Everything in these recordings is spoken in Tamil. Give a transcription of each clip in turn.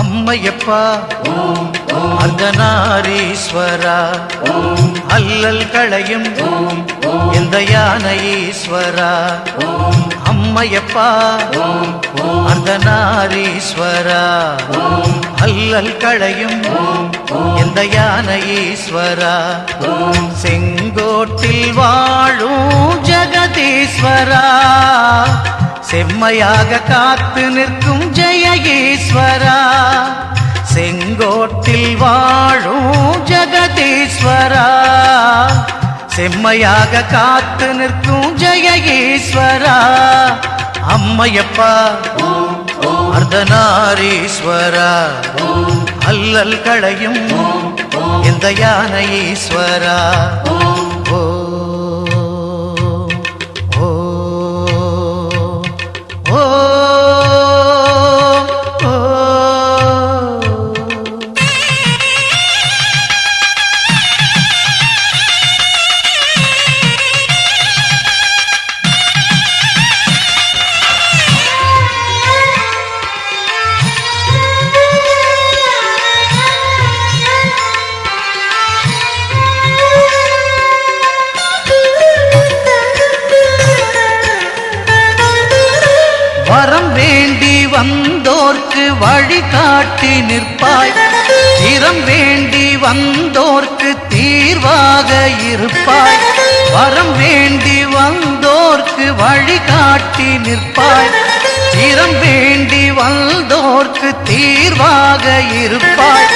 அம்மையப்பா அர்த்தநாரீஸ்வரா அல்லல் களையும் எந்த யானை ஈஸ்வரா. அம்மையப்பா அர்த்தநாரீஸ்வரா அல்லல் களையும் எந்த யானை ஈஸ்வரா. செங்கோட்டில் வாழும் ஜெகதீஸ்வரா செம்மையாக காத்து நிற்கும் ஜெய ஈஸ்வரா. செங்கோட்டில் வாழும் ஜெகதீஸ்வரா செம்மையாக காத்து நிற்கும் ஜெய ஈஸ்வரா. அம்மையப்பா அர்த்தநாரீஸ்வரா அல்லல் களையும் எந்த யானை ஈஸ்வரா. வரம் வேண்டி வந்தோர்க்கு வழிகாட்டி நிற்பாய். திறம் வேண்டி வந்தோர்க்கு தீர்வாக இருப்பாய். வரம் வேண்டி வந்தோர்க்கு வழிகாட்டி நிற்பாய். திறம் வேண்டி வந்தோர்க்கு தீர்வாக இருப்பாய்.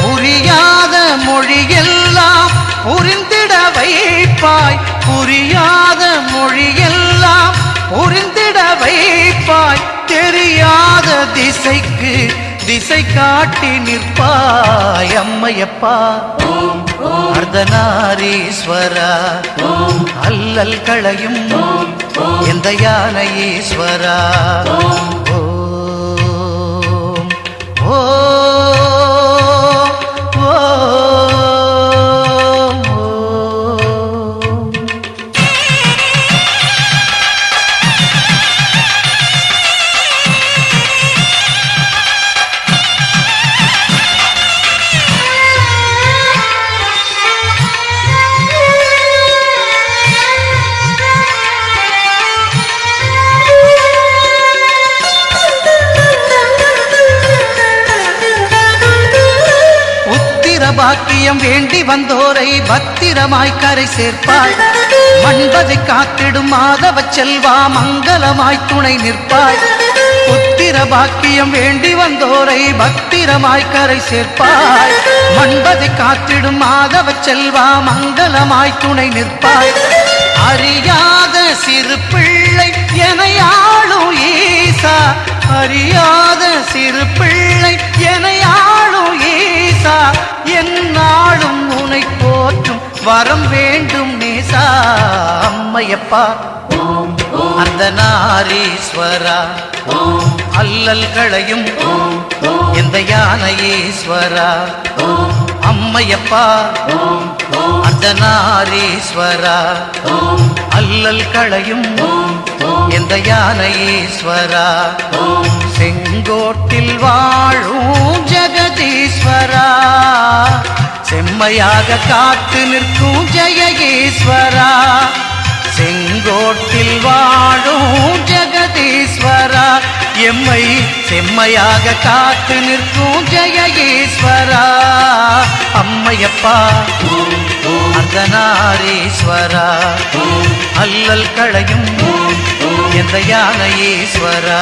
புரியாத மொழியெல்லாம் புரிந்திட வைப்பாய். புரியாத மொழியெல்லாம் புரிந்திட வைப்பாய். தெரியாத திசைக்கு திசை காட்டி நிற்பாய். அம்மையப்பா அர்த்தநாரீஸ்வரா அல்லல் களையும் எந்த யானை ஈஸ்வரா. ஓ பாக்கியம் வேண்டி வந்தோரை பத்திரமாய் கரை சேர்ப்பாய். மண்பதை காத்திடும் மாதவ செல்வா மங்களமாய் துணை நிற்பாய். புத்திர பாக்கியம் வேண்டி வந்தோரை பத்திரமாய் கரை சேர்ப்பாய். மண்பதை காத்திடும் மாதவ செல்வா மங்களமாய் துணை நிற்பாய். அறியாத சிறு பிள்ளை என ஆளும் ஈசா. அறியாத சிறு பிள்ளை என ஆளும் ஈசா. என்னாலும் உனை போற்றும் வரம் வேண்டும் நேசா. அம்மையப்பா அர்த்தநாரீஸ்வரா அல்லல் களையும் எந்த யானை ஈஸ்வரா. அம்மையப்பா அர்த்தநாரீஸ்வரா அல்லல் களையும் எந்த யானை ஈஸ்வரா. செங்கோட்டில் வாழும் ஜெகதீஸ்வரா செம்மையாக காத்து நிற்கும் ஜெய ஈஸ்வரா. செங்கோட்டில் வாழும் ஜெகதீஸ்வரா எம்மை செம்மையாக காத்து நிற்கும் ஜெய ஈஸ்வரா. அம்மையப்பா அர்த்தநாரீஸ்வரா அல்லல் களையும் எந்த யானை ஈஸ்வரா.